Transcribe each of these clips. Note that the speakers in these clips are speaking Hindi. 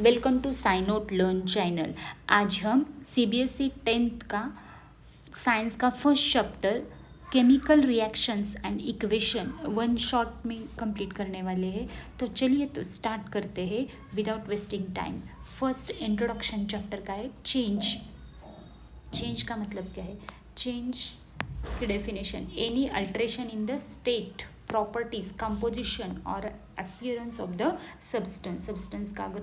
फ्रेंड्स, वेलकम टू साइनोट लर्न चैनल। आज हम सीबीएसई 10th का साइंस का first chapter chemical reactions and equation one shot में कंप्लीट करने वाले हैं। तो चलिए तो स्टार्ट करते हैं without wasting time. First introduction chapter का है चेंज। चेंज का मतलब क्या है? चेंज की definition, any alteration in the state, properties, composition और appearance of the substance. Substance का अगर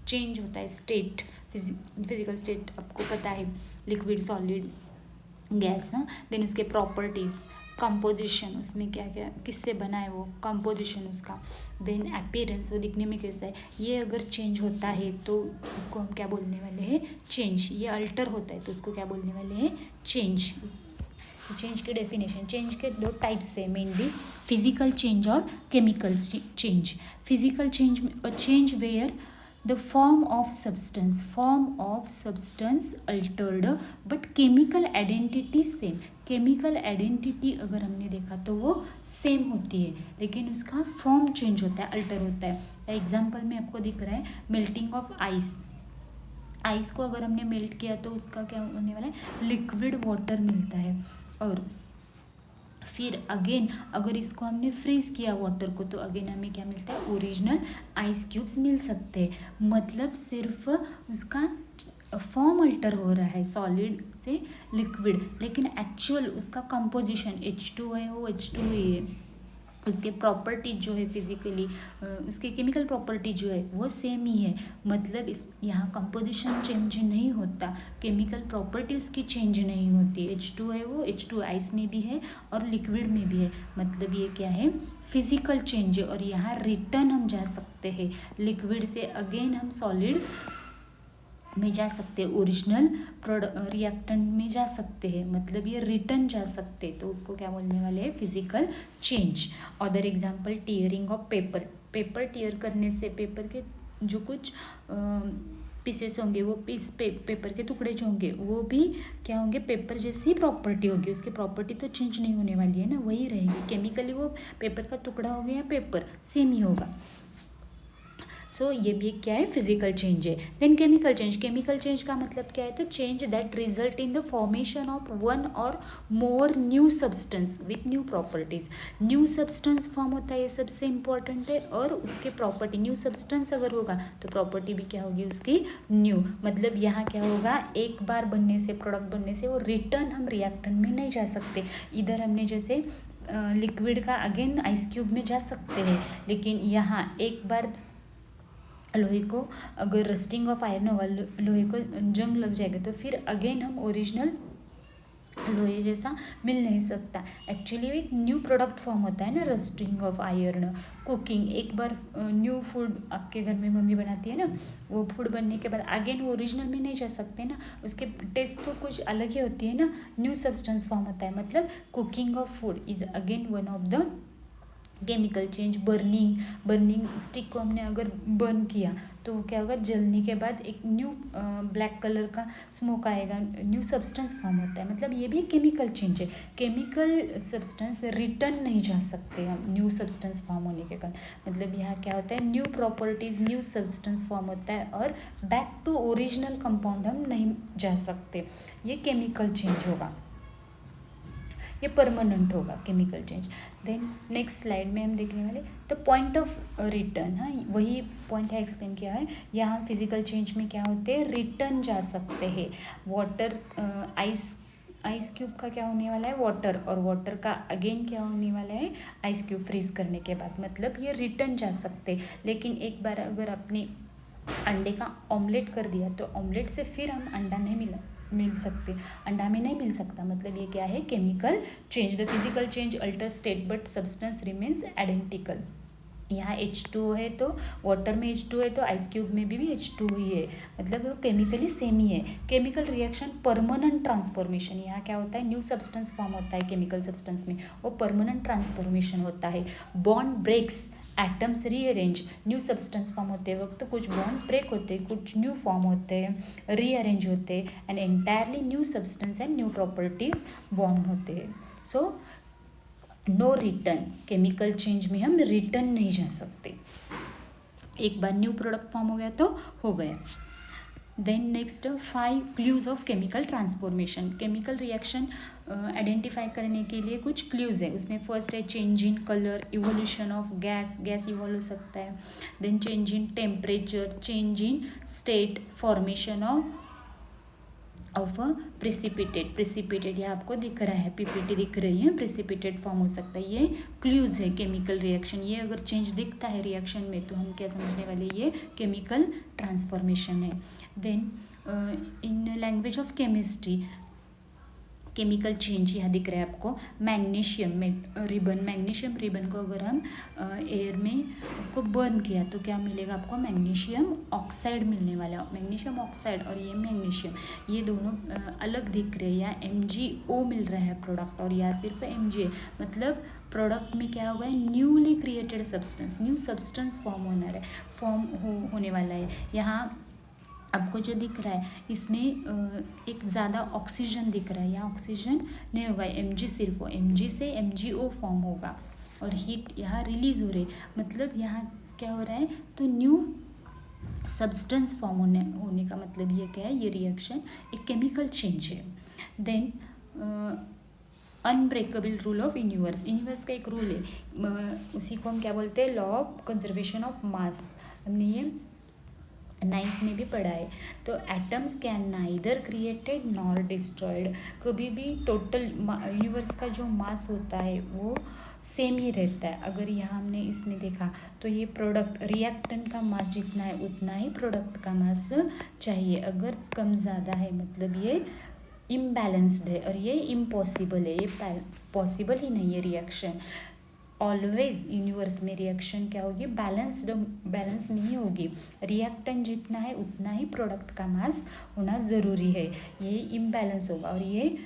चेंज होता है, स्टेट, फिजिकल स्टेट आपको पता है, लिक्विड, सॉलिड, गैस, देन उसके प्रॉपर्टीज़, कंपोजिशन, उसमें क्या क्या किससे बना है वो, कंपोजिशन उसका, देन अपीयरेंस, वो दिखने में कैसा है, ये अगर चेंज होता है तो उसको हम क्या बोलने वाले हैं? चेंज। ये अल्टर होता है तो उसको क्या बोलने वाले हैं? चेंज। चेंज की डेफिनेशन, चेंज के दो टाइप्स है मेनली, फिजिकल चेंज और chemical change. Physical change, a change where the form of substance altered but chemical identity same. Chemical identity अगर हमने देखा तो वो सेम होती है, लेकिन उसका फॉर्म चेंज होता है, अल्टर होता है। एग्जाम्पल में आपको दिख रहा है मेल्टिंग ऑफ आइस। आइस को अगर हमने मेल्ट किया तो उसका क्या होने वाला है? लिक्विड वाटर मिलता है। और फिर अगेन अगर इसको हमने फ्रीज किया वाटर को तो अगेन हमें क्या मिलता है? ओरिजिनल आइस क्यूब्स मिल सकते हैं। मतलब सिर्फ उसका फॉर्म अल्टर हो रहा है सॉलिड से लिक्विड, लेकिन एक्चुअल उसका कंपोजिशन H2 है, वो H2 ही है। उसके प्रॉपर्टी जो है फिजिकली, उसके केमिकल प्रॉपर्टी जो है वो सेम ही है। मतलब इस यहाँ कंपोजिशन चेंज नहीं होता, केमिकल प्रॉपर्टी उसकी चेंज नहीं होती। H2 है, वो H2 आइस में भी है और लिक्विड में भी है। मतलब ये क्या है? फिजिकल चेंज है। और यहाँ रिटर्न हम जा सकते हैं, लिक्विड से अगेन हम सॉलिड में जा सकते हैं, ओरिजिनल रिएक्टेंट में जा सकते हैं। मतलब ये रिटर्न जा सकते, तो उसको क्या बोलने वाले हैं? Physical change. Other example, tearing of paper. Paper tear करने से पेपर के जो कुछ पीसेस होंगे, वो पेपर के टुकड़े जो होंगे वो भी क्या होंगे? पेपर जैसी प्रॉपर्टी होगी। उसकी प्रॉपर्टी तो चेंज नहीं होने वाली है ना, वही रहेगी। केमिकली वो पेपर का टुकड़ा हो गया, पेपर सेम ही होगा। सो ये भी क्या है? फिजिकल चेंज है। Then chemical change. Chemical change का मतलब क्या है? तो change that result in the formation of one or more new substance with new properties. New substance form होता है, ये सबसे इंपॉर्टेंट है। और उसके प्रॉपर्टी, न्यू सब्सटेंस अगर होगा तो प्रॉपर्टी भी क्या होगी उसकी? न्यू। मतलब यहाँ क्या होगा? एक बार बनने से, प्रोडक्ट बनने से वो रिटर्न हम रिएक्टेंट में नहीं जा सकते। इधर हमने जैसे लिक्विड का अगेन आइस क्यूब में जा सकते हैं, लेकिन यहाँ एक बार लोहे को अगर रस्टिंग ऑफ आयरन होगा, लोहे को जंग लग जाएगा तो फिर अगेन हम ओरिजिनल लोहे जैसा मिल नहीं सकता। एक्चुअली एक न्यू प्रोडक्ट फॉर्म होता है ना, रस्टिंग ऑफ आयरन। कुकिंग, एक बार न्यू फूड आपके घर में मम्मी बनाती है ना, वो फूड बनने के बाद अगेन वो ओरिजिनल में नहीं जा सकते ना, उसके टेस्ट तो कुछ अलग ही होती है ना। न्यू सब्सटेंस फॉर्म होता है, मतलब cooking of food is again one of the chemical change. Burning stick को हमने अगर बर्न किया तो क्या होगा? जलने के बाद एक न्यू ब्लैक कलर का स्मोक आएगा, न्यू सब्सटेंस फॉर्म होता है। मतलब ये भी केमिकल चेंज है। केमिकल सब्सटेंस रिटर्न नहीं जा सकते हम न्यू सब्सटेंस फॉर्म होने के कारण। मतलब यहाँ क्या होता है? New properties, new substance form होता है और बैक टू ओरिजिनल कंपाउंड हम नहीं जा सकते। ये केमिकल चेंज होगा, ये परमानेंट होगा chemical change. Then next slide में हम देखने वाले द पॉइंट ऑफ रिटर्न। हाँ, वही पॉइंट है, एक्सप्लेन किया है। यहाँ फिजिकल चेंज में क्या होते हैं? रिटर्न जा सकते हैं। वाटर, आइस क्यूब का क्या होने वाला है? वाटर, और वाटर का अगेन क्या होने वाला है? आइस क्यूब फ्रीज करने के बाद। मतलब ये रिटर्न जा सकते। लेकिन एक बार अगर आपने अंडे का ऑमलेट कर दिया तो ऑमलेट से फिर हम अंडा नहीं मिल सकते, अंडा में नहीं मिल सकता। मतलब ये क्या है? Chemical change. The physical change alter state but substance remains identical. यहाँ H2 है तो वाटर में H2 है तो आइस क्यूब में भी H2 ही है। मतलब वो केमिकली सेम ही है। Chemical reaction permanent transformation. यहाँ क्या होता है? न्यू सब्सटेंस फॉर्म होता है केमिकल सब्सटेंस में, वो परमानेंट ट्रांसफॉर्मेशन होता है। Bond breaks, atoms rearrange. New substance form होते वक्त कुछ बॉन्ड्स ब्रेक होते हैं, कुछ न्यू फॉर्म होते हैं, रीअरेंज होते हैं, and entirely new substance and new properties born होते हैं। So no return, chemical change में हम रिटर्न नहीं जा सकते। एक बार न्यू प्रोडक्ट फॉर्म हो गया तो हो गया। Then next 5 clues of chemical transformation. Chemical reaction identify करने के लिए कुछ क्लूज है। उसमें फर्स्ट है change in colour, evolution of gas evolve हो सकता है। Then change in temperature, change in state, formation of precipitate यहाँ आपको दिख रहा है, पीपीटी दिख रही है, प्रिसिपिटेट फॉर्म हो सकता है। ये क्लूज है केमिकल रिएक्शन। ये अगर चेंज दिखता है रिएक्शन में तो हम क्या समझने वाले, ये केमिकल ट्रांसफॉर्मेशन है। Then in language of chemistry chemical change यहाँ दिख रहा है आपको। मैग्नीशियम रिबन, मैग्नीशियम रिबन को अगर हम एयर में उसको बर्न किया तो क्या मिलेगा आपको, मैग्नीशियम ऑक्साइड मिलने वाला है। मैग्नीशियम ऑक्साइड और ये मैग्नीशियम, ये दोनों अलग दिख रहे हैं। यहाँ MgO मिल रहा है प्रोडक्ट और यहाँ सिर्फ MgA, मतलब प्रोडक्ट में क्या होगा, newly created substance, new substance होने वाला है। यहाँ आपको जो दिख रहा है इसमें एक ज़्यादा ऑक्सीजन दिख रहा है, यहाँ ऑक्सीजन नहीं होगा, Mg सिर्फ हो, Mg से MgO फॉर्म होगा और हीट यहाँ रिलीज हो रही है, मतलब यहाँ क्या हो रहा है, तो न्यू सब्सटेंस फॉर्म होने का मतलब ये क्या है, ये रिएक्शन एक केमिकल चेंज है। Then unbreakable rule of universe का एक रूल है, उसी को हम क्या बोलते हैं, law of conservation of mass. हमने ये 9th में भी पढ़ा है। तो atoms can neither created nor destroyed, कभी भी टोटल यूनिवर्स का जो मास होता है वो सेम ही रहता है। अगर यहाँ हमने इसमें देखा तो ये प्रोडक्ट रिएक्टेंट का मास जितना है उतना ही प्रोडक्ट का मास चाहिए, अगर कम ज़्यादा है मतलब ये इम्बैलेंस्ड है और ये इम्पॉसिबल है, ये पॉसिबल ही नहीं है रिएक्शन। ऑलवेज यूनिवर्स में रिएक्शन क्या होगी, बैलेंस में ही होगी। रिएक्टेंट जितना है उतना ही प्रोडक्ट का मास होना ज़रूरी है, ये इम्बैलेंस होगा और ये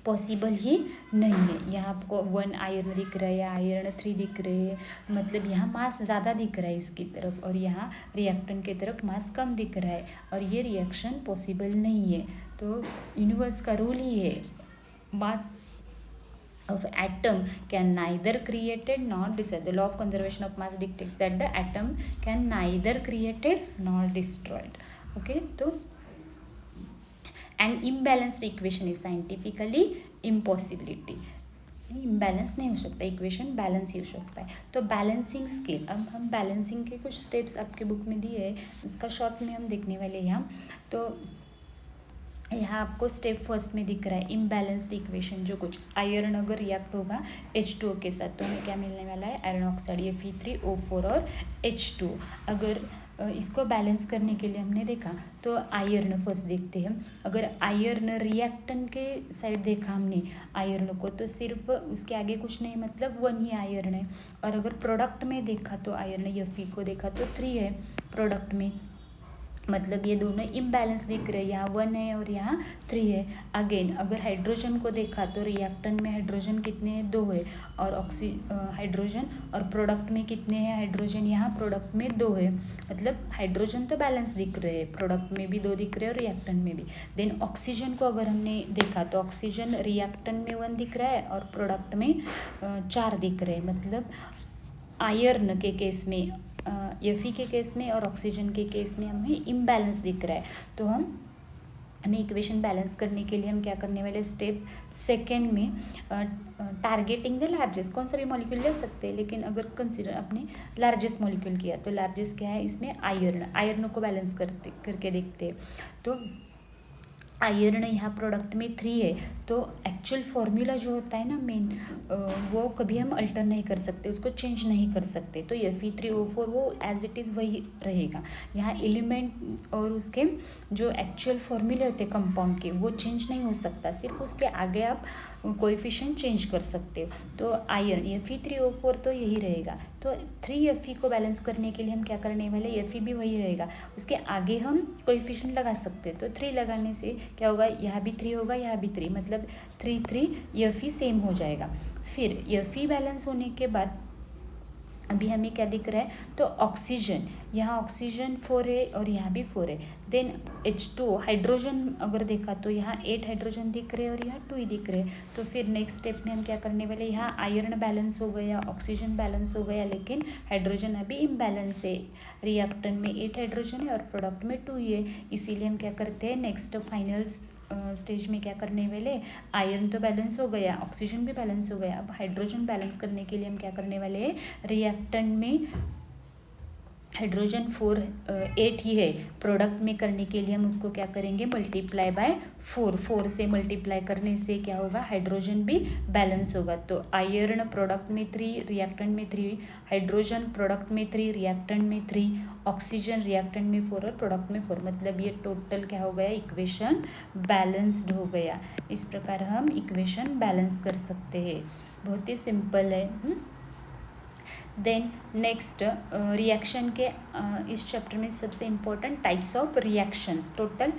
पॉसिबल ही नहीं है। यहाँ आपको 1 आयरन दिख रहा है या आयरन 3 दिख रहे हैं, मतलब यहाँ मास ज़्यादा दिख रहा है इसकी तरफ और यहाँ रिएक्टेंट की तरफ मास कम दिख रहा है और ये रिएक्शन पॉसिबल नहीं है। तो यूनिवर्स का रूल ही है, मास of atom can neither created nor destroyed. The law of conservation of mass dictates that the atom can neither created nor destroyed. Okay, तो an imbalanced equation is scientifically impossibility. Imbalance नहीं हो सकता इक्वेशन, बैलेंस ही हो सकता है। तो बैलेंसिंग स्केल, अब हम बैलेंसिंग के कुछ स्टेप्स आपके बुक में दिए है, उसका शॉर्ट में हम देखने वाले हैं यहाँ। तो यहाँ आपको स्टेप फर्स्ट में दिख रहा है इम्बैलेंस्ड इक्वेशन, जो कुछ आयरन अगर रिएक्ट होगा H2O के साथ तो हमें क्या मिलने वाला है, आयरन ऑक्साइड, ये Fe3O4 और H2। अगर इसको बैलेंस करने के लिए हमने देखा तो आयरन फर्स्ट देखते हैं। अगर आयरन रिएक्टेंट के साइड देखा हमने आयरन को तो सिर्फ उसके आगे कुछ नहीं, मतलब 1 ही आयरन है। और अगर प्रोडक्ट में देखा तो आयरन Fe को देखा तो 3 है प्रोडक्ट में, मतलब ये दोनों इम्बैलेंस दिख रहे हैं, यहाँ 1 है और यहाँ 3 है। अगेन अगर हाइड्रोजन को देखा तो रिएक्टेंट में हाइड्रोजन कितने हैं, 2 है, और हाइड्रोजन और प्रोडक्ट में कितने हैं हाइड्रोजन, यहाँ प्रोडक्ट में 2 है, मतलब हाइड्रोजन तो बैलेंस दिख रहे हैं, प्रोडक्ट में भी 2 दिख रहे हैं और रिएक्टेंट में भी। देन ऑक्सीजन को अगर हमने देखा तो ऑक्सीजन रिएक्टेंट में 1 दिख रहा है और प्रोडक्ट में 4 दिख रहे हैं, मतलब आयरन के केस में Fe के केस में और ऑक्सीजन के केस में हमें इम्बैलेंस दिख रहा है। तो हमें इक्वेशन बैलेंस करने के लिए हम क्या करने वाले, स्टेप सेकेंड में टारगेटिंग द लार्जेस्ट, कौन सा भी मॉलिक्यूल ले सकते हैं, लेकिन अगर कंसिडर अपने लार्जेस्ट मॉलिक्यूल किया तो लार्जेस्ट क्या है इसमें, आयरन को बैलेंस करके देखते हैं। तो आयरन यहाँ प्रोडक्ट में 3 है, तो एक्चुअल फॉर्मूला जो होता है ना मेन, वो कभी हम अल्टर नहीं कर सकते, उसको चेंज नहीं कर सकते। तो Fe3O4 वो एज इट इज़ वही रहेगा। यहाँ एलिमेंट और उसके जो एक्चुअल फॉर्मूले होते हैं कंपाउंड के वो चेंज नहीं हो सकता, सिर्फ उसके आगे आप कोएफिशिएंट चेंज कर सकते हो। तो आयरन Fe3O4 तो यही रहेगा। तो 3Fe को बैलेंस करने के लिए हम क्या करने वाले, Fe भी वही रहेगा, उसके आगे हम कोएफिशिएंट लगा सकते हैं। तो 3 लगाने से क्या होगा, यहाँ भी 3 होगा, यहाँ भी 3, मतलब 3 Fe सेम हो जाएगा। फिर Fe बैलेंस होने के बाद अभी हमें क्या दिख रहा है, तो ऑक्सीजन, यहाँ ऑक्सीजन 4 है और यहाँ भी 4 है। देन H2 हाइड्रोजन अगर देखा तो यहाँ 8 हाइड्रोजन दिख रहे हैं और यहाँ 2 ही दिख रहे हैं। तो फिर नेक्स्ट स्टेप में हम क्या करने वाले, यहाँ आयरन बैलेंस हो गया, ऑक्सीजन बैलेंस हो गया, लेकिन हाइड्रोजन अभी इम्बैलेंस है। रिएक्टेंट में 8 हाइड्रोजन है और प्रोडक्ट में 2 ही है, इसीलिए हम क्या करते हैं, नेक्स्ट फाइनल स्टेज में क्या करने वाले, आयरन तो बैलेंस हो गया, ऑक्सीजन भी बैलेंस हो गया, अब हाइड्रोजन बैलेंस करने के लिए हम क्या करने वाले हैं, रिएक्टेंट में हाइड्रोजन 8 ही है, प्रोडक्ट में करने के लिए हम उसको क्या करेंगे, मल्टीप्लाई बाय 4 से मल्टीप्लाई करने से क्या होगा, हाइड्रोजन भी बैलेंस होगा। तो आयरन प्रोडक्ट में 3, रिएक्टेंट में 3, हाइड्रोजन प्रोडक्ट में 3, रिएक्टेंट में 3, ऑक्सीजन रिएक्टेंट में 4 और प्रोडक्ट में 4, मतलब ये टोटल क्या हो गया, इक्वेशन बैलेंस्ड हो गया। इस प्रकार हम इक्वेशन बैलेंस कर सकते हैं, बहुत ही सिंपल है। देन नेक्स्ट रिएक्शन के इस चैप्टर में सबसे important types of reactions, total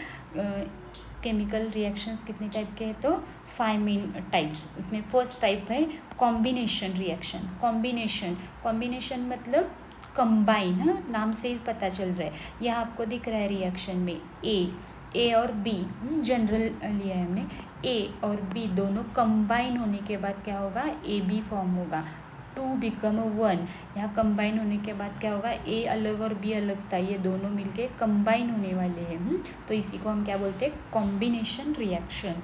chemical reactions कितने टाइप के हैं, तो 5 मेन टाइप्स। उसमें फर्स्ट टाइप है कॉम्बिनेशन रिएक्शन। कॉम्बिनेशन मतलब कंबाइन, नाम से ही पता चल रहा है। यह आपको दिख रहा है रिएक्शन में ए और बी, जनरल लिया है हमने, ए और बी दोनों कंबाइन होने के बाद क्या होगा, ए बी फॉर्म होगा, 2 बिकम 1। यहाँ कंबाइन होने के बाद क्या होगा, ए अलग और बी अलग था, ये दोनों मिलके कंबाइन होने वाले हैं। तो इसी को हम क्या बोलते हैं, कॉम्बिनेशन रिएक्शन।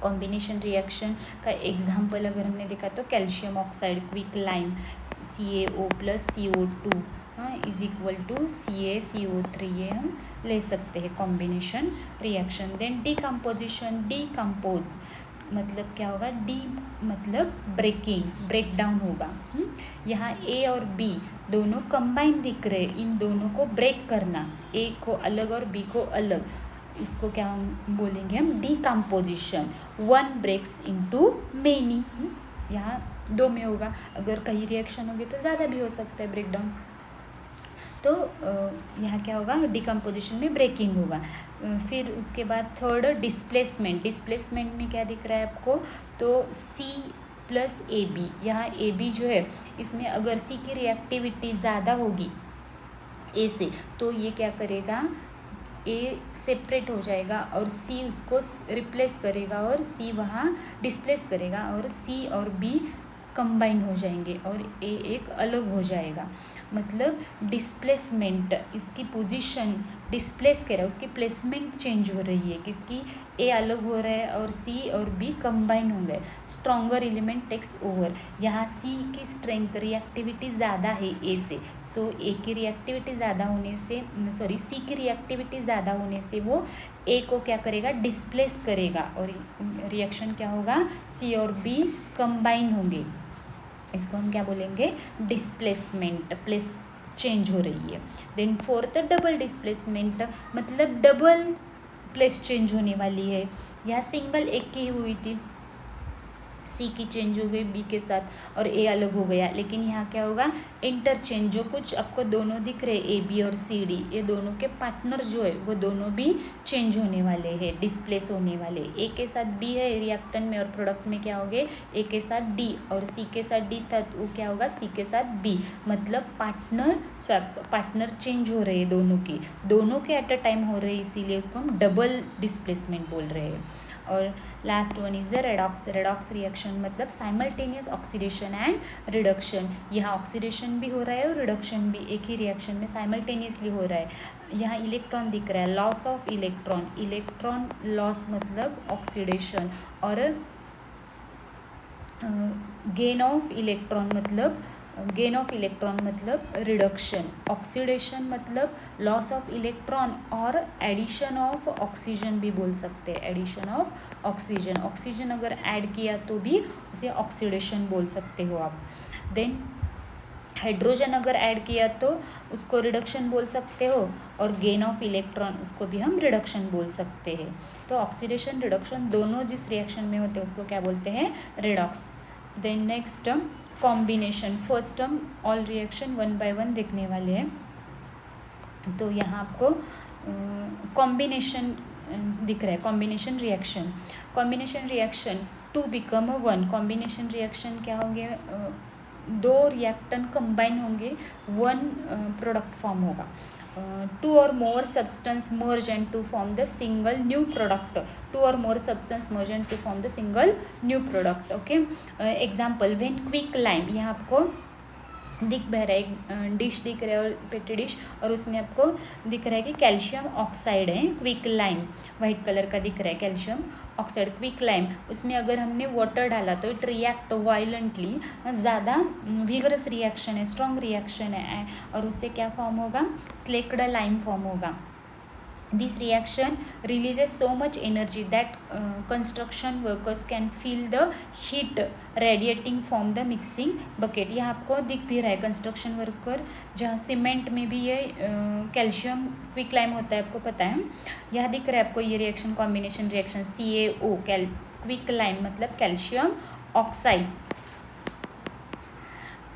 कॉम्बिनेशन रिएक्शन का एग्जाम्पल अगर हमने देखा तो calcium oxide quick lime CaO + CO2 is equal to CaCO3, ये हम ले सकते हैं combination reaction. Then decomposition, decompose मतलब क्या होगा, डी मतलब ब्रेकिंग, ब्रेक डाउन होगा। यहाँ ए और बी दोनों कंबाइन दिख रहे, इन दोनों को ब्रेक करना, ए को अलग और बी को अलग, इसको क्या हम बोलेंगे, हम डिकम्पोजिशन। 1 ब्रेक्स इनटू मेनी, यहाँ 2 में होगा, अगर कहीं रिएक्शन होगी तो ज़्यादा भी हो सकता है ब्रेक डाउन। तो यहाँ क्या होगा, डिकम्पोजिशन में ब्रेकिंग होगा। फिर उसके बाद थर्ड डिस्प्लेसमेंट। डिस्प्लेसमेंट में क्या दिख रहा है आपको, तो C + AB, यहाँ AB जो है इसमें अगर C की रिएक्टिविटी ज़्यादा होगी A से, तो ये क्या करेगा, A सेपरेट हो जाएगा और C उसको रिप्लेस करेगा और C वहाँ डिस्प्लेस करेगा और C और B कंबाइन हो जाएंगे और ए एक अलग हो जाएगा। मतलब डिस्प्लेसमेंट, इसकी पोजीशन डिस्प्लेस कर रहा है, उसकी प्लेसमेंट चेंज हो रही है, किसकी, ए अलग हो रहा है और सी और बी कंबाइन हो गए। स्ट्रॉन्गर एलिमेंट टेक्स ओवर, यहाँ सी की स्ट्रेंथ रिएक्टिविटी ज़्यादा है ए से, सो ए की रिएक्टिविटी ज़्यादा होने से, सॉरी सी की रिएक्टिविटी ज़्यादा होने से वो ए को क्या करेगा, डिस्प्लेस करेगा और रिएक्शन क्या होगा, सी और बी कंबाइन होंगे। इसको हम क्या बोलेंगे, डिस्प्लेसमेंट, प्लेस चेंज हो रही है। देन फोर्थ डबल डिस्प्लेसमेंट, मतलब डबल प्लेस चेंज होने वाली है। यहाँ सिंगल एक की हुई थी, सी की चेंज हो गई बी के साथ और ए अलग हो गया, लेकिन यहाँ क्या होगा, इंटरचेंज, जो कुछ आपको दोनों दिख रहे ए बी और सी डी, ये दोनों के पार्टनर जो है वो दोनों भी चेंज होने वाले हैं, डिस्प्लेस होने वाले। ए के साथ बी है रिएक्टेंट में और प्रोडक्ट में क्या हो गए, ए के साथ डी और सी के साथ डी था, वो क्या होगा, सी के साथ बी, मतलब पार्टनर स्वैप, पार्टनर चेंज हो रहे हैं दोनों के एट अ टाइम हो रहे हैं, इसीलिए उसको हम डबल डिस्प्लेसमेंट बोल रहे हैं। और last one is the redox. Redox reaction मतलब साइमल्टेनियस ऑक्सीडेशन एंड रिडक्शन। यहाँ ऑक्सीडेशन भी हो रहा है और रिडक्शन भी एक ही रिएक्शन में साइमल्टेनियसली हो रहा है। यहाँ इलेक्ट्रॉन दिख रहा है, loss of electron, electron loss मतलब ऑक्सीडेशन, और गेन ऑफ इलेक्ट्रॉन मतलब रिडक्शन। ऑक्सीडेशन मतलब लॉस ऑफ इलेक्ट्रॉन और एडिशन ऑफ ऑक्सीजन भी बोल सकते हैं, एडिशन ऑफ ऑक्सीजन। ऑक्सीजन अगर ऐड किया तो भी उसे ऑक्सीडेशन बोल सकते हो आप। देन हाइड्रोजन अगर ऐड किया तो उसको रिडक्शन बोल सकते हो, और गेन ऑफ इलेक्ट्रॉन उसको भी हम रिडक्शन बोल सकते हैं। तो ऑक्सीडेशन रिडक्शन दोनों जिस रिएक्शन में होते हैं उसको क्या बोलते हैं, redox. Then next term combination. First term all reaction 1 by 1 देखने वाले हैं। तो यहाँ आपको कॉम्बिनेशन दिख रहा है, combination reaction 2 become 1। Combination reaction क्या होंगे, दो रिएक्टेंट कंबाइन होंगे, वन प्रोडक्ट फॉर्म होगा. Two or more substance merge and to form the single new product. Two or more substance merge and to form the single new product. Okay, example when quicklime, यहाँ आपको दिख रहा है एक डिश दिख रहा है और पेटी डिश, और उसमें आपको दिख रहा है कि कैल्शियम ऑक्साइड है, क्विक लाइम वाइट कलर का दिख रहा है कैल्शियम ऑक्साइड क्विक लाइम. उसमें अगर हमने वाटर डाला तो इट रिएक्ट वायलेंटली, ज़्यादा विगरस रिएक्शन है, स्ट्रॉन्ग रिएक्शन है, और उससे क्या फॉर्म होगा, स्लेक्ड लाइम फॉर्म होगा. This reaction releases so much energy that construction workers can feel the heat radiating from the mixing bucket. यहाँ आपको दिख भी रहा है कंस्ट्रक्शन वर्कर, जहाँ सीमेंट में भी ये कैल्शियम क्विक लाइम होता है, आपको पता है. यहाँ दिख रहा है आपको ये reaction, combination reaction CaO quick lime मतलब कैल्शियम ऑक्साइड.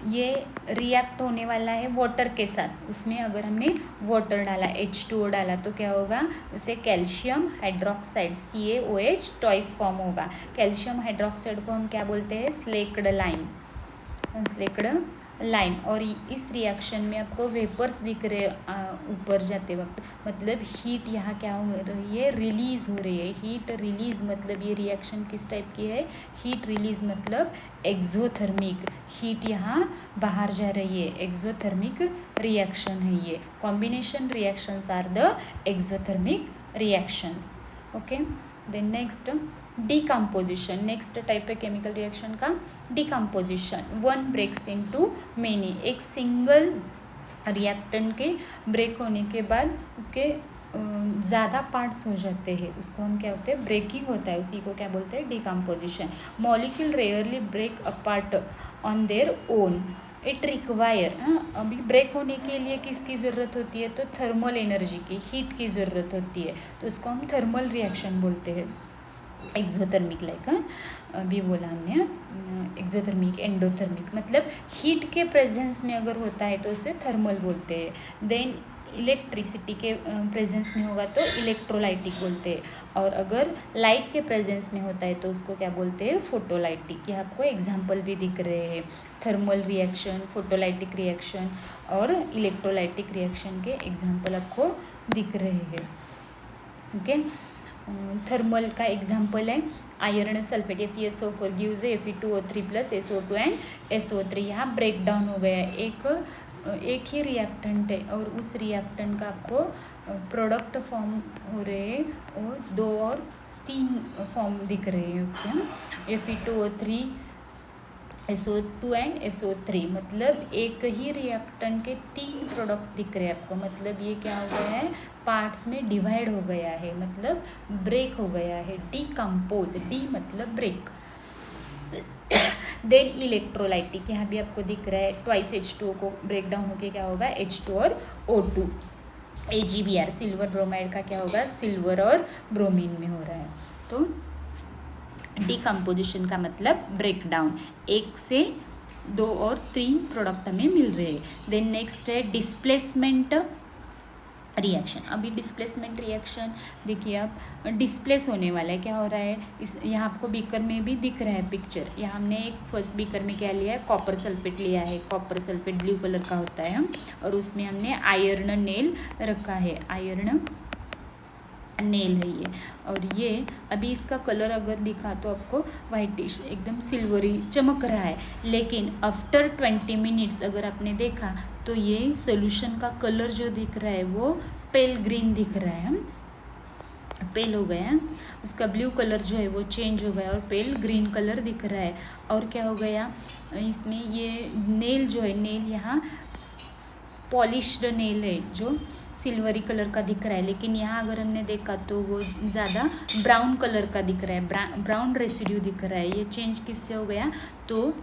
ये रिएक्ट होने वाला है वाटर के साथ. उसमें अगर हमने वाटर डाला, H2O डाला, तो क्या होगा, उसे calcium hydroxide CaOH twice form होगा. कैल्शियम हाइड्रोक्साइड को हम क्या बोलते हैं, स्लेक्ड लाइम, स्लेक्ड लाइम. और इस रिएक्शन में आपको वेपर्स दिख रहे ऊपर जाते वक्त, मतलब हीट यहाँ क्या हो रही है, रिलीज़ हो रही है. हीट रिलीज़ मतलब ये रिएक्शन किस टाइप की है, हीट रिलीज़ मतलब एक्सोथर्मिक, हीट यहाँ बाहर जा रही है, एक्सोथर्मिक रिएक्शन है ये. Combination reactions are the exothermic reactions. Okay, then next decomposition. Next type है केमिकल रिएक्शन का decomposition. One breaks into many. एक सिंगल रिएक्टेंट के ब्रेक होने के बाद उसके ज़्यादा पार्ट्स हो जाते हैं, उसको हम क्या होते हैं, ब्रेकिंग होता है, उसी को क्या बोलते हैं, decomposition. Molecule rarely break apart on their own, it require. अभी ब्रेक होने के लिए किसकी ज़रूरत होती है, तो थर्मल एनर्जी की, हीट की ज़रूरत होती है, तो उसको हम थर्मल रिएक्शन बोलते हैं. एक्सोथर्मिक लाइक अभी बोला हमने, एक्सोथर्मिक एंडोथर्मिक मतलब हीट के प्रेजेंस में अगर होता है तो उसे थर्मल बोलते हैं. देन इलेक्ट्रिसिटी के प्रेजेंस में होगा तो इलेक्ट्रोलाइटिक बोलते हैं, और अगर लाइट के प्रेजेंस में होता है तो उसको क्या बोलते हैं, फोटोलाइटिक. ये आपको एग्जाम्पल भी दिख रहे हैं, थर्मल रिएक्शन, फोटोलाइटिक रिएक्शन और इलेक्ट्रोलाइटिक रिएक्शन के एग्जाम्पल आपको दिख रहे हैं. ओके, थर्मल का एग्जाम्पल है iron sulphate, FeSO4 gives Fe2O3 plus SO2 and SO3. यहाँ ब्रेक डाउन हो गया है, एक ही रिएक्टेंट है और उस रिएक्टेंट का आपको प्रोडक्ट फॉर्म हो रहे हैं, और 2 और 3 फॉर्म दिख रहे हैं उसके. हम Fe2O3 SO2 एंड SO3 मतलब एक ही रिएक्टेंट के 3 प्रोडक्ट दिख रहे हैं आपको, मतलब ये क्या हो गया है, पार्ट्स में डिवाइड हो गया है, मतलब ब्रेक हो गया है, डिकम्पोज. डी मतलब ब्रेक. देन इलेक्ट्रोलाइटिक, यहाँ भी आपको दिख रहा है ट्वाइस H2O को ब्रेक डाउन होके क्या होगा, H2 और O2. AgBr सिल्वर ब्रोमाइड का क्या होगा, सिल्वर और ब्रोमीन में हो रहा है. तो डिकम्पोजिशन का मतलब ब्रेक डाउन, 1 से 2 और 3 प्रोडक्ट हमें मिल रहे हैं. देन नेक्स्ट है डिस्प्लेसमेंट रिएक्शन. अभी डिस्प्लेसमेंट रिएक्शन देखिए, आप डिस्प्लेस होने वाला है, क्या हो रहा है, इस यहाँ आपको बीकर में भी दिख रहा है पिक्चर. यहाँ हमने एक फर्स्ट बीकर में क्या लिया है, कॉपर सल्फेट लिया है, कॉपर सल्फेट ब्लू कलर का होता है, और उसमें हमने आयरन नेल रखा है, आयरन नेल है ये. और ये अभी इसका कलर अगर दिखा तो आपको वाइटिश एकदम सिल्वरी चमक रहा है, लेकिन आफ्टर 20 मिनट्स अगर आपने देखा तो ये सोल्यूशन का कलर जो दिख रहा है वो पेल ग्रीन दिख रहा है, पेल हो गया, उसका ब्लू कलर जो है वो चेंज हो गया और पेल ग्रीन कलर दिख रहा है. और क्या हो गया, इसमें ये नेल जो है, नेल यहाँ पॉलिश्ड नेल है जो सिल्वरी कलर का दिख रहा है, लेकिन यहाँ अगर हमने देखा तो वो ज़्यादा ब्राउन कलर का दिख रहा है, ब्राउन रेसिड्यू दिख रहा है. ये चेंज किससे हो गया, तो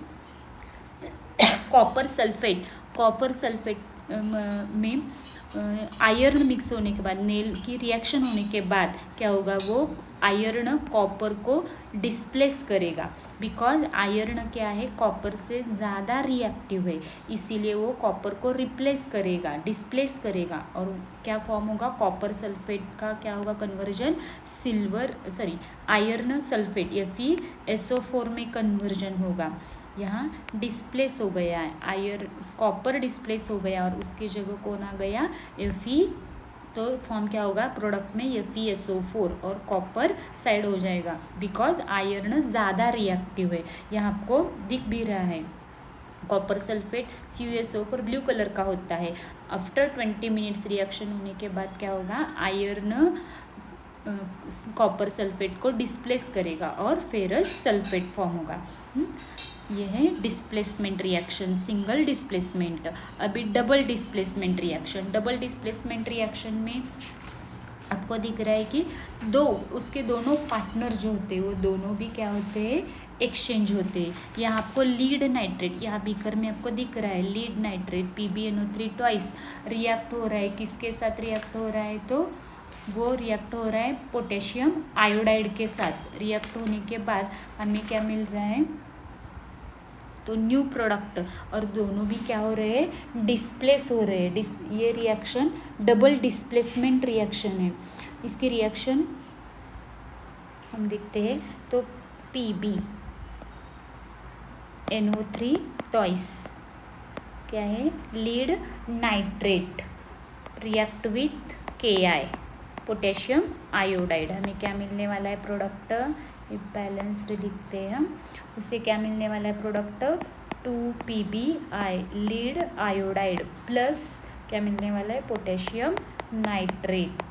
कॉपर सल्फेट में आयरन मिक्स होने के बाद, नेल की रिएक्शन होने के बाद क्या होगा, वो आयरन कॉपर को डिस्प्लेस करेगा, बिकॉज आयरन क्या है, कॉपर से ज़्यादा रिएक्टिव है, इसीलिए वो कॉपर को रिप्लेस करेगा, डिस्प्लेस करेगा. और क्या फॉर्म होगा, कॉपर सल्फेट का क्या होगा कन्वर्जन, आयरन सल्फेट FeSO4 में कन्वर्जन होगा. यहाँ डिस्प्लेस हो गया है, आयरन कॉपर डिस्प्लेस हो गया और उसकी जगह कौन आ गया, Fe। तो फॉर्म क्या होगा प्रोडक्ट में, FeSO4 और कॉपर साइड हो जाएगा बिकॉज आयरन ज़्यादा रिएक्टिव है। यहाँ आपको दिख भी रहा है copper sulphate CuSO4 blue colour का होता है। आफ्टर 20 मिनट्स रिएक्शन होने के बाद क्या होगा, आयरन कॉपर सल्फेट को डिस्प्लेस करेगा और फेरस सल्फेट फॉर्म होगा। ये है डिस्प्लेसमेंट रिएक्शन, सिंगल डिस्प्लेसमेंट। अभी double displacement reaction, double displacement reaction में आपको दिख रहा है कि दो उसके दोनों पार्टनर जो होते हैं वो दोनों भी क्या होते हैं, एक्सचेंज होते हैं। यहाँ आपको लीड नाइट्रेट, यहाँ बीकर में आपको दिख रहा है lead nitrate PbNO3 twice react हो रहा है, किसके साथ रिएक्ट हो रहा है, तो वो रिएक्ट हो रहा है पोटेशियम आयोडाइड के साथ। रिएक्ट होने के बाद हमें क्या मिल रहा है, तो न्यू प्रोडक्ट, और दोनों भी क्या हो रहे हैं, डिस्प्लेस हो रहे हैं। ये रिएक्शन डबल डिस्प्लेसमेंट रिएक्शन है। इसकी रिएक्शन हम देखते हैं तो PbNO3 ट्वाइस क्या है, lead nitrate react with Ki potassium iodide. हमें क्या मिलने वाला है प्रोडक्ट, बैलेंस्ड लिखते हैं हम, उससे क्या मिलने वाला है product 2PbI lead iodide plus क्या मिलने वाला है पोटेशियम नाइट्रेट।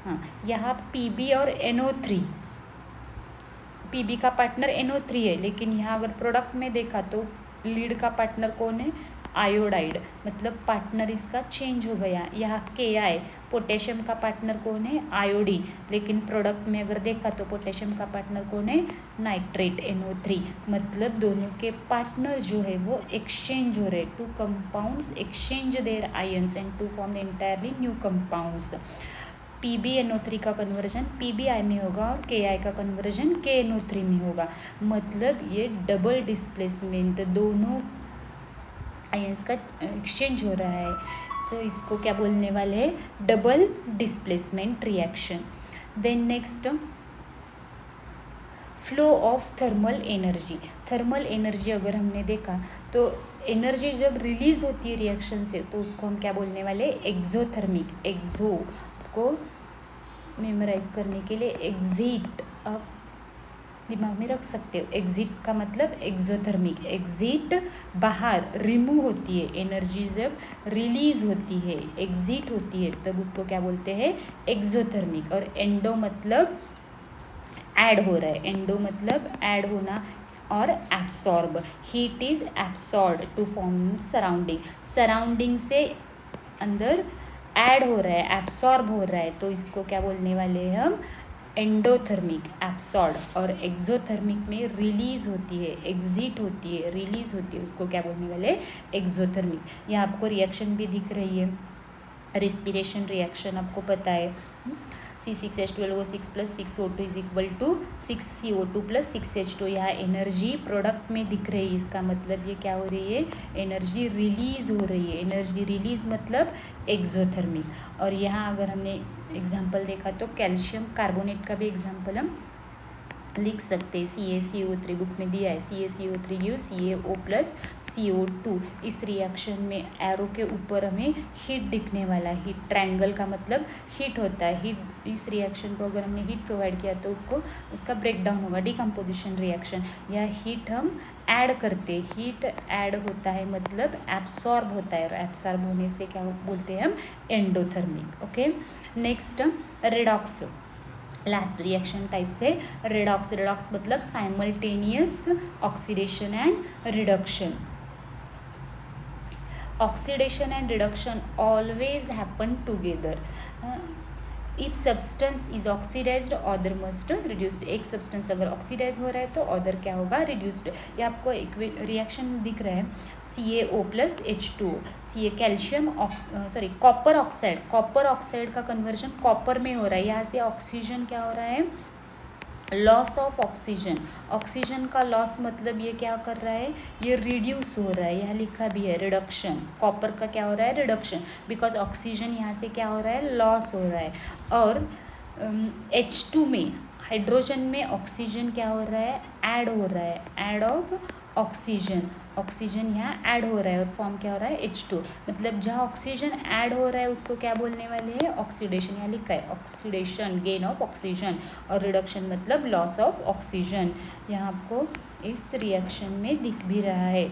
हाँ, यहाँ Pb और NO3, Pb का पार्टनर NO3 है, लेकिन यहाँ अगर प्रोडक्ट में देखा तो लीड का पार्टनर कौन है, आयोडाइड, मतलब पार्टनर इसका चेंज हो गया। यहाँ Ki पोटेशियम का पार्टनर कौन है, आयोडीन, लेकिन प्रोडक्ट में अगर देखा तो पोटेशियम का पार्टनर कौन है, नाइट्रेट NO3, मतलब दोनों के पार्टनर जो है वो एक्सचेंज हो रहे। Two compounds exchange their ions and to form entirely new compounds. PbNO3 का कन्वर्जन Pbi में होगा और Ki का कन्वर्जन KNO3 में होगा, मतलब ये डबल डिस्प्लेसमेंट, दोनों आयंस का एक्सचेंज हो रहा है, तो इसको क्या बोलने वाले हैं, double displacement reaction. Then next flow of thermal energy. Thermal energy अगर हमने देखा तो एनर्जी जब रिलीज होती है रिएक्शन से तो उसको हम क्या बोलने वाले, एक्सोथर्मिक। एक्सो को मेमोराइज करने के लिए एग्जिट आप दिमाग में रख सकते हो। एग्जिट का मतलब एक्सोथर्मिक, एग्जिट बाहर, रिमूव होती है एनर्जी, जब रिलीज होती है एग्जिट होती है तब उसको क्या बोलते हैं, एक्सोथर्मिक। और एंडो मतलब ऐड हो रहा है, एंडो मतलब ऐड होना, और absorb, heat is absorb to form surrounding, surrounding से अंदर ऐड हो रहा है, एब्सॉर्ब हो रहा है, तो इसको क्या बोलने वाले हैं हम, एंडोथर्मिक एब्सॉर्ब। और एक्सोथर्मिक में रिलीज होती है, एग्जिट होती है, रिलीज होती है, उसको क्या बोलने वाले, एक्सोथर्मिक। यहाँ आपको रिएक्शन भी दिख रही है, रिस्पिरेशन रिएक्शन आपको पता है, C6H12O6 plus 6O2 is equal to 6CO2 plus 6H2। यहाँ एनर्जी प्रोडक्ट में दिख रही है, इसका मतलब ये क्या हो रही है, एनर्जी रिलीज हो रही है। एनर्जी रिलीज मतलब एक्सोथर्मिक। और यहाँ अगर हमने एग्जांपल देखा तो कैल्शियम कार्बोनेट का भी एग्जांपल हम लिख सकते हैं। CaCO3 बुक में दिया है, CaCO3 give CaO plus CO2। इस रिएक्शन में एरो के ऊपर हमें हीट दिखने वाला है, हीट, ट्रायंगल का मतलब हीट होता है। हीट, इस रिएक्शन को अगर हमने हीट प्रोवाइड किया तो उसका ब्रेकडाउन होगा, डिकम्पोजिशन रिएक्शन। या हीट हम ऐड करते, हीट ऐड होता है मतलब एब्सॉर्ब होता है, और एब्सॉर्ब होने से क्या बोलते हैं हम, endothermic. Okay, next redox, last reaction type से रेडॉक्स। रेडॉक्स मतलब simultaneous oxidation and reduction. Oxidation and reduction always happen together. If substance is oxidised other must reduced. एक सब्सटेंस अगर ऑक्सीडाइज हो रहा है तो अदर क्या होगा, रिड्यूस्ड। ये आपको एक रिएक्शन दिख रहा है, CaO plus H2O, Ca calcium copper oxide, copper oxide का कन्वर्जन कॉपर में हो रहा है। यहाँ से ऑक्सीजन क्या हो रहा है, लॉस ऑफ ऑक्सीजन। ऑक्सीजन का लॉस मतलब ये क्या कर रहा है, ये रिड्यूस हो रहा है, यहाँ लिखा भी है रिडक्शन। कॉपर का क्या हो रहा है, रिडक्शन, बिकॉज ऑक्सीजन यहाँ से क्या हो रहा है, लॉस हो रहा है। और H2 में, हाइड्रोजन में ऑक्सीजन क्या हो रहा है, ऐड हो रहा है, ऐड ऑफ ऑक्सीजन, ऑक्सीजन यहाँ ऐड हो रहा है और फॉर्म क्या हो रहा है H2, मतलब जहाँ ऑक्सीजन ऐड हो रहा है उसको क्या बोलने वाले हैं ऑक्सीडेशन, यहाँ लिखा है ऑक्सीडेशन, गेन ऑफ ऑक्सीजन, और रिडक्शन मतलब लॉस ऑफ ऑक्सीजन। यहाँ आपको इस रिएक्शन में दिख भी रहा है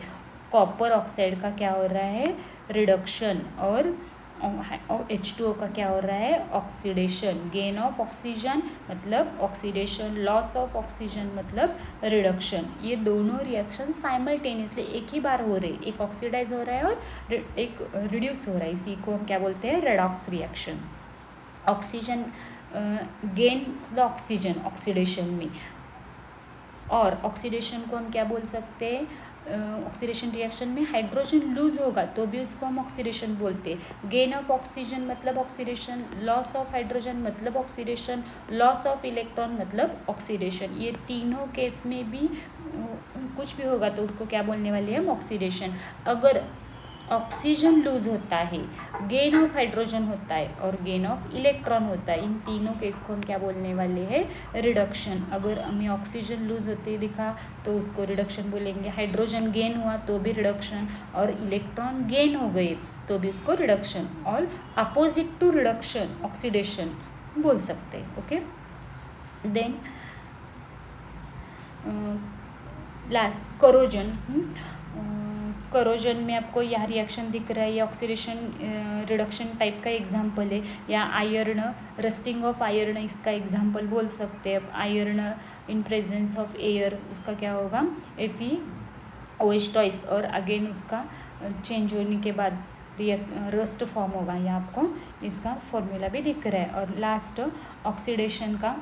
कॉपर ऑक्साइड का क्या हो रहा है रिडक्शन, और H2O का क्या हो रहा है ऑक्सीडेशन। गेन ऑफ ऑक्सीजन मतलब ऑक्सीडेशन, लॉस ऑफ ऑक्सीजन मतलब रिडक्शन। ये दोनों रिएक्शन साइमल्टेनियसली एक ही बार हो रहे, एक ऑक्सीडाइज हो रहा है और एक रिड्यूस हो रहा है, इसी को हम क्या बोलते हैं redox reaction. Oxygen gains the oxygen oxidation में, और ऑक्सीडेशन को हम क्या बोल सकते हैं ऑक्सीडेशन रिएक्शन में हाइड्रोजन लूज होगा तो भी उसको हम ऑक्सीडेशन बोलते हैं। गेन ऑफ ऑक्सीजन मतलब ऑक्सीडेशन, लॉस ऑफ हाइड्रोजन मतलब ऑक्सीडेशन, लॉस ऑफ इलेक्ट्रॉन मतलब ऑक्सीडेशन। ये तीनों केस में भी कुछ भी होगा तो उसको क्या बोलने वाले हैं हम ऑक्सीडेशन। अगर ऑक्सीजन लूज होता है, गेन ऑफ हाइड्रोजन होता है और गेन ऑफ इलेक्ट्रॉन होता है, इन तीनों केस को हम क्या बोलने वाले हैं रिडक्शन। अगर हमें ऑक्सीजन लूज होते दिखा तो उसको रिडक्शन बोलेंगे, हाइड्रोजन गेन हुआ तो भी रिडक्शन, और इलेक्ट्रॉन गेन हो गए तो भी इसको रिडक्शन, और अपोजिट टू रिडक्शन ऑक्सीडेशन बोल सकते हैं। Okay, then last corrosion. Corrosion में आपको यह रिएक्शन दिख रहा है, ये ऑक्सीडेशन रिडक्शन टाइप का एग्जाम्पल है, या आयरन, रस्टिंग ऑफ आयरन इसका एग्जाम्पल बोल सकते हैं। Iron in presence of air उसका क्या होगा FeOH ट्वाइस, और अगेन उसका चेंज होने के बाद रस्ट फॉर्म होगा, यहाँ आपको इसका फॉर्मूला भी दिख रहा है। और लास्ट ऑक्सीडेशन का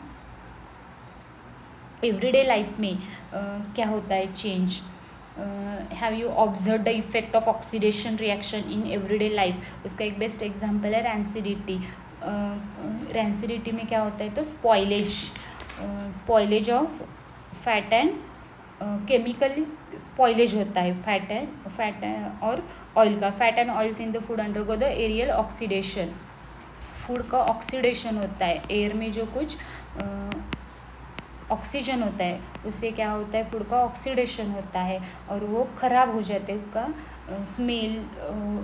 एवरीडे लाइफ में क्या होता है change. Have you observe the effect of oxidation reaction in everyday life, उसका एक बेस्ट एग्जांपल है रैंसिडिटी। रैंसिडिटी में क्या होता है तो spoilage of fat and chemically spoilage होता है फैट और ऑयल का। Fat and oils in the food undergo the aerial oxidation, food का ऑक्सीडेशन होता है, एयर में जो कुछ ऑक्सीजन होता है उससे क्या होता है फूड का ऑक्सीडेशन होता है और वो ख़राब हो जाता है, उसका स्मेल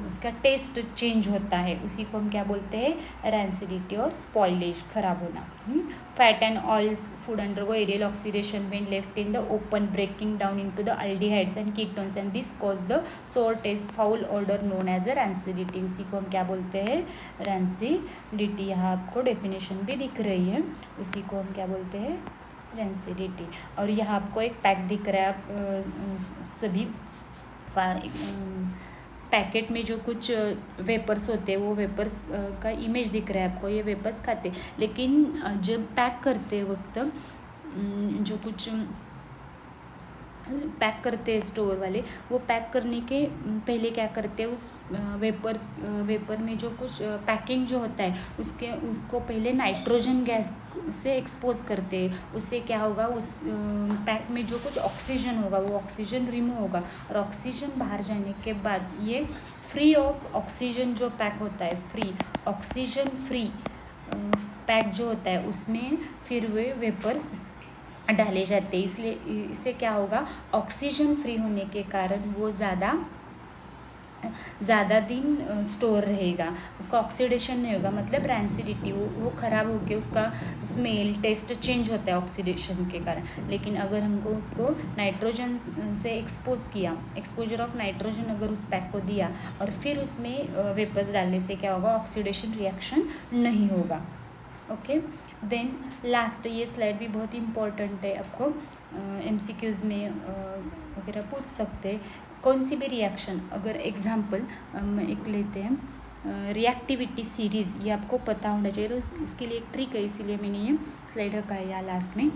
उसका टेस्ट चेंज होता है, उसी को हम क्या बोलते हैं रैंसिडिटी और स्पॉइलेज, ख़राब होना। Fat and oils food undergo aerial oxidation when left in the open breaking down into the aldehydes and ketones and this cause the sour taste foul odour known as a rancidity, उसी को हम क्या बोलते हैं रैंसिडिटी। यहाँ आपको डेफिनेशन भी दिख रही है, उसी को हम क्या बोलते हैं रैंसिडिटी। और यहाँ आपको एक पैक दिख रहा है, आप सभी पैकेट में जो कुछ वेपर्स होते हैं वो वेपर्स का इमेज दिख रहा है आपको, ये वेपर्स खाते, लेकिन जब पैक करते वक्त जो कुछ पैक करते हैं स्टोर वाले, वो पैक करने के पहले क्या करते हैं उस वेपर में जो कुछ पैकिंग जो होता है उसको पहले नाइट्रोजन गैस से एक्सपोज करते हैं। उससे क्या होगा उस पैक में जो कुछ ऑक्सीजन होगा वो ऑक्सीजन रिमूव होगा, और ऑक्सीजन बाहर जाने के बाद ये फ्री ऑफ ऑक्सीजन जो पैक होता है, फ्री ऑक्सीजन फ्री पैक जो होता है उसमें फिर वे वेपर्स डाले जाते हैं। इसलिए इससे क्या होगा ऑक्सीजन फ्री होने के कारण वो ज़्यादा दिन स्टोर रहेगा, उसका ऑक्सीडेशन नहीं होगा, मतलब रैंसिडिटी वो ख़राब होकर उसका स्मेल टेस्ट चेंज होता है ऑक्सीडेशन के कारण। लेकिन अगर हमको उसको नाइट्रोजन से एक्सपोज किया, एक्सपोजर ऑफ नाइट्रोजन अगर उस पैक को दिया और फिर उसमें वेपर्स डालने से क्या होगा ऑक्सीडेशन रिएक्शन नहीं होगा। ओके, देन लास्ट ये स्लाइड भी बहुत इंपॉर्टेंट है, आपको MCQs में वगैरह पूछ सकते हैं। कौन सी भी रिएक्शन अगर एग्जांपल हम एक लेते हैं रिएक्टिविटी सीरीज़, ये आपको पता होना चाहिए, तो इसके लिए एक ट्रिक है, इसीलिए मैंने ये स्लाइड रखा है यहाँ लास्ट में।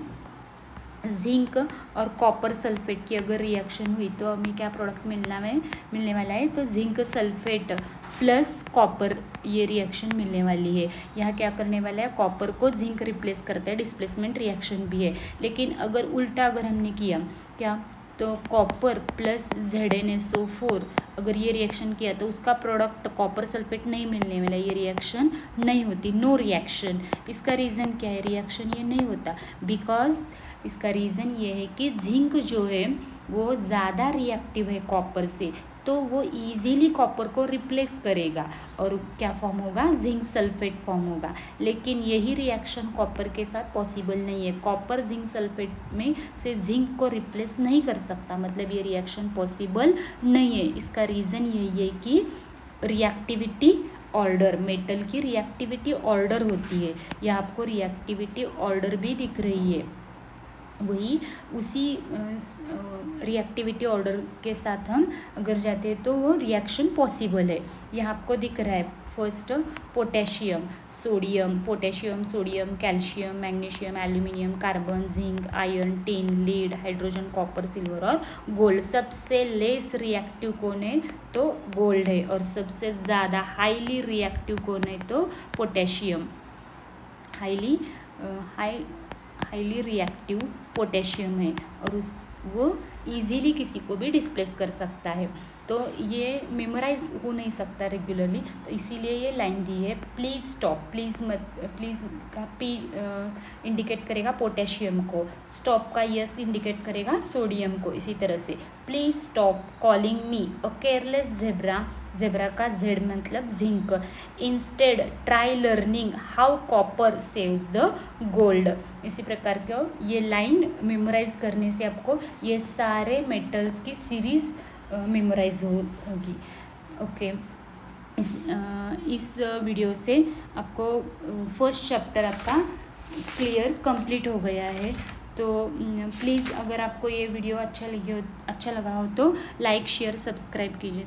जिंक और कॉपर सल्फेट की अगर रिएक्शन हुई तो हमें क्या प्रोडक्ट मिलने वाला है तो जिंक सल्फेट प्लस कॉपर ये रिएक्शन मिलने वाली है। यहाँ क्या करने वाला है कॉपर को जिंक रिप्लेस करता है, डिस्प्लेसमेंट रिएक्शन भी है। लेकिन अगर उल्टा अगर हमने किया क्या तो कॉपर प्लस ZnSO4 अगर ये रिएक्शन किया तो उसका प्रोडक्ट कॉपर सल्फेट नहीं मिलने वाला, ये रिएक्शन नहीं होती, नो रिएक्शन। इसका रीज़न क्या है रिएक्शन ये नहीं होता, बिकॉज इसका रीज़न ये है कि जिंक जो है वो ज़्यादा रिएक्टिव है कॉपर से, तो वो इजीली कॉपर को रिप्लेस करेगा और क्या फॉर्म होगा, जिंक सल्फेट फॉर्म होगा। लेकिन यही रिएक्शन कॉपर के साथ पॉसिबल नहीं है। कॉपर जिंक सल्फेट में से जिंक को रिप्लेस नहीं कर सकता, मतलब ये रिएक्शन पॉसिबल नहीं है। इसका रीज़न यही है कि रिएक्टिविटी ऑर्डर, मेटल की रिएक्टिविटी ऑर्डर होती है। यह आपको रिएक्टिविटी ऑर्डर भी दिख रही है, वही उसी रिएक्टिविटी ऑर्डर के साथ हम अगर जाते हैं तो वो रिएक्शन पॉसिबल है। यह आपको दिख रहा है। First potassium sodium calcium magnesium aluminium carbon zinc iron tin lead hydrogen copper silver और गोल्ड। सबसे लेस रिएक्टिव कौन है तो गोल्ड है, और सबसे ज़्यादा हाईली रिएक्टिव कौन है तो पोटेशियम। हाईली रिएक्टिव पोटेशियम है, और वो इजीली किसी को भी डिस्प्लेस कर सकता है। तो ये मेमोराइज हो नहीं सकता रेगुलरली, तो इसीलिए ये लाइन दी है। प्लीज़ स्टॉप, प्लीज़ का पी इंडिकेट करेगा पोटेशियम को, स्टॉप का यस इंडिकेट करेगा सोडियम को। इसी तरह से please stop calling me a careless zebra का जेड मतलब zinc. Instead try learning how copper saves the gold. इसी प्रकार के ये लाइन मेमोराइज करने से आपको ये सारे मेटल्स की सीरीज़ मेमोराइज होगी। ओके, इस वीडियो से आपको फर्स्ट चैप्टर आपका क्लियर कंप्लीट हो गया है। तो प्लीज़ अगर आपको ये वीडियो अच्छा लगा हो तो लाइक शेयर सब्सक्राइब कीजिए।